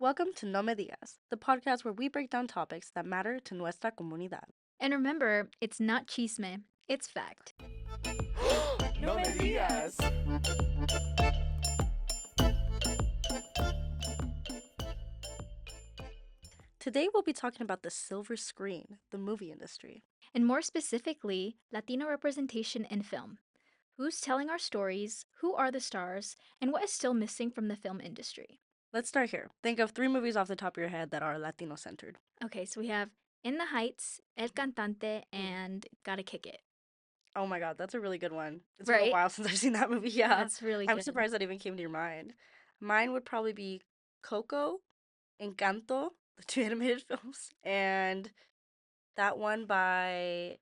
Welcome to No Me Digas, the podcast where we break down topics that matter to nuestra comunidad. And remember, it's not chismé, it's fact. No me digas. Today we'll be talking about the silver screen, the movie industry. And more specifically, Latino representation in film. Who's telling our stories, who are the stars, and what is still missing from the film industry? Let's start here. Think of 3 movies off the top of your head that are Latino centered. Okay, so we have In the Heights, El Cantante, and Gotta Kick It. Oh my god, that's a really good one. It's been a Right? while since I've seen that movie. Yeah. That's really I'm good. surprised that even came to your mind. Mine would probably be Coco, Encanto, the two animated films, and that one by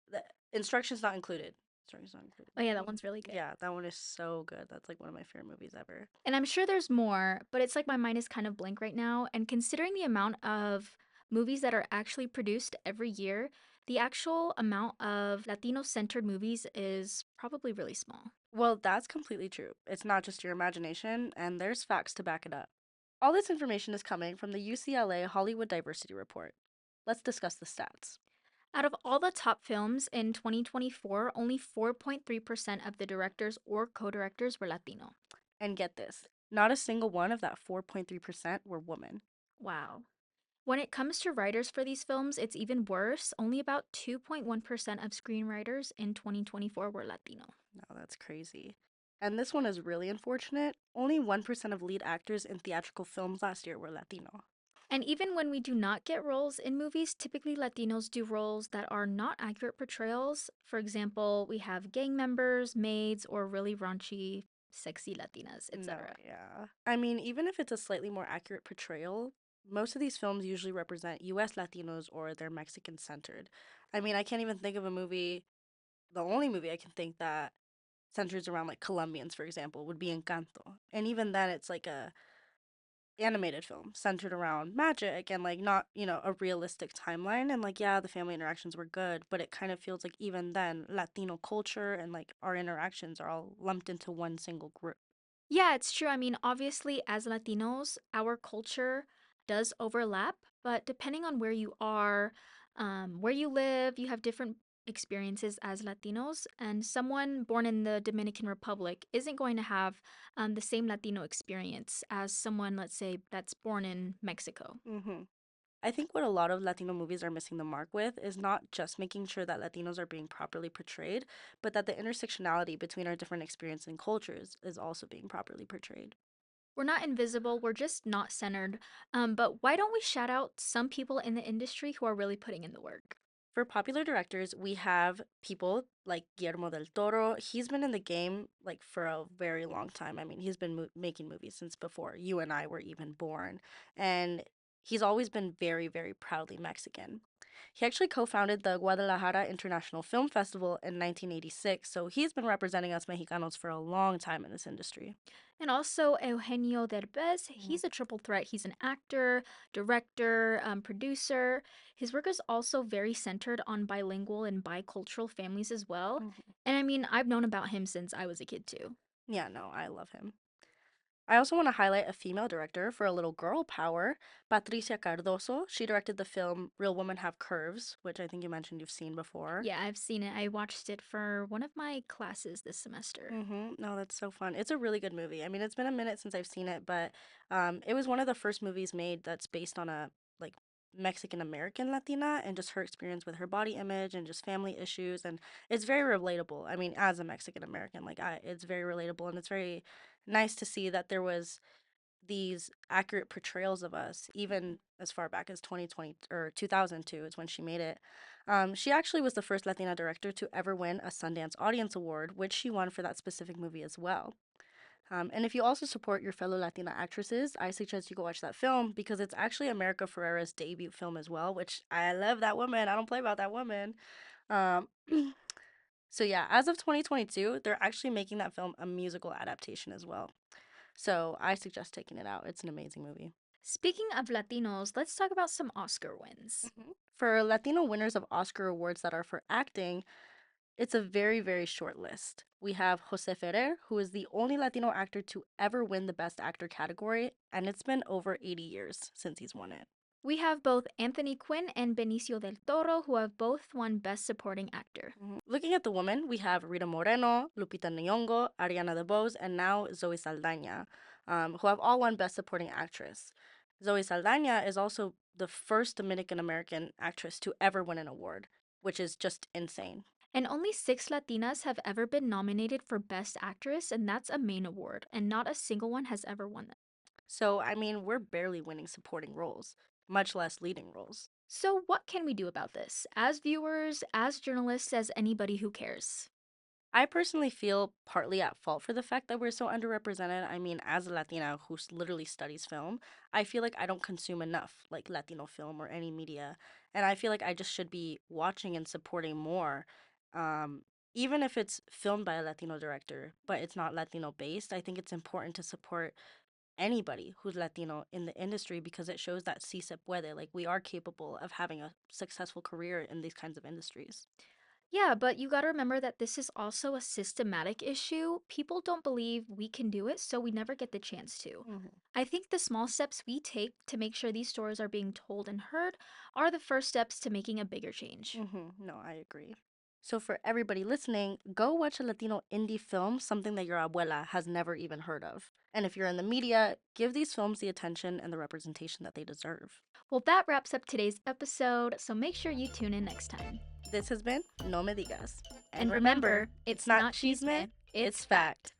the Instructions Not Included. Instructions Not Included. Oh, yeah, that one's really good. Yeah, that one is so good. That's like one of my favorite movies ever. And I'm sure there's more, but it's like my mind is kind of blank right now. And considering the amount of movies that are actually produced every year, the actual amount of Latino centered movies is probably really small. Well, that's completely true. It's not just your imagination, and there's facts to back it up. All this information is coming from the UCLA Hollywood Diversity Report. Let's discuss the stats. Out of all the top films in 2024, only 4.3% of the directors or co directors were Latino. And get this, not a single one of that 4.3% were women. Wow. When it comes to writers for these films, it's even worse. Only about 2.1% of screenwriters in 2024 were Latino. No, that's crazy. And this one is really unfortunate. Only 1% of lead actors in theatrical films last year were Latino. And even when we do not get roles in movies, typically Latinos do roles that are not accurate portrayals. For example, we have gang members, maids, or really raunchy, sexy Latinas, No, etc. yeah. I mean, even if it's a slightly more accurate portrayal, most of these films usually represent US Latinos or they're Mexican centered. I mean, I can't even think of a movie, the only movie I can think that centers around like Colombians, for example, would be Encanto. And even then, it's like a animated film centered around magic and like not, a realistic timeline. And like, yeah, the family interactions were good, but it kind of feels like even then, Latino culture and like our interactions are all lumped into one single group. Yeah, it's true. I mean, obviously, as Latinos, our culture does overlap, but depending on where you are, where you live, you have different experiences as Latinos. And someone born in the Dominican Republic isn't going to have the same Latino experience as someone, let's say, that's born in Mexico. Hmm. I think what a lot of Latino movies are missing the mark with is not just making sure that Latinos are being properly portrayed, but that the intersectionality between our different experiences and cultures is also being properly portrayed. We're not invisible, we're just not centered. But why don't we shout out some people in the industry who are really putting in the work? For popular directors, we have people like Guillermo del Toro. He's been in the game like for a very long time. I mean, he's been making movies since before you and I were even born. And he's always been very, very proudly Mexican. He actually co founded the Guadalajara International Film Festival in 1986, so he's been representing us Mexicanos for a long time in this industry. And also Eugenio Derbez, he's a triple threat. He's an actor, director, producer. His work is also very centered on bilingual and bicultural families as well. Mhm. And I mean, I've known about him since I was a kid too. Yeah, no, I love him. I also want to highlight a female director for a little girl power, Patricia Cardoso. She directed the film Real Women Have Curves, which I think you mentioned you've seen before. Yeah, I've seen it. I watched it for one of my classes this semester. No, that's so fun. It's a really good movie. I mean, it's been a minute since I've seen it, but it was one of the first movies made that's based on a like Mexican American Latina and just her experience with her body image and just family issues, and it's very relatable. I mean, as a Mexican American, it's very relatable, and it's very nice to see that there was these accurate portrayals of us, even as far back as 2020 or 2002 is when she made it. She actually was the first Latina director to ever win a Sundance Audience Award, which she won for that specific movie as well. And if you also support your fellow Latina actresses, I suggest you go watch that film because it's actually America Ferrera's debut film as well, which I love that woman. I don't play about that woman. Um, so yeah, as of 2022, they're actually making that film a musical adaptation as well. So I suggest taking it out. It's an amazing movie. Speaking of Latinos, let's talk about some Oscar wins. For Latino winners of Oscar awards that are for acting, it's a very, very short list. We have Jose Ferrer, who is the only Latino actor to ever win the Best Actor category, and it's been over 80 years since he's won it. We have both Anthony Quinn and Benicio del Toro, who have both won Best Supporting Actor. Looking at the women, we have Rita Moreno, Lupita Nyong'o, Ariana DeBose, and now Zoe Saldana, who have all won Best Supporting Actress. Zoe Saldana is also the first Dominican American actress to ever win an award, which is just insane. And only 6 Latinas have ever been nominated for Best Actress, and that's a main award, and not a single one has ever won it. So, I mean, we're barely winning supporting roles, much less leading roles. So, what can we do about this? As viewers, as journalists, as anybody who cares? I personally feel partly at fault for the fact that we're so underrepresented. I mean, as a Latina who literally studies film, I feel like I don't consume enough like Latino film or any media, and I feel like I just should be watching and supporting more. Um, Even if it's filmed by a Latino director, but it's not Latino based, I think it's important to support anybody who's Latino in the industry because it shows that si se puede, like we are capable of having a successful career in these kinds of industries. Yeah, but you gotta remember that this is also a systematic issue. People don't believe we can do it, so we never get the chance to. I think the small steps we take to make sure these stories are being told and heard are the first steps to making a bigger change. No, I agree. So for everybody listening, go watch a Latino indie film, something that your abuela has never even heard of. And if you're in the media, give these films the attention and the representation that they deserve. Well, that wraps up today's episode, so make sure you tune in next time. This has been No Me Digas. And remember, it's not chisme, it's fact.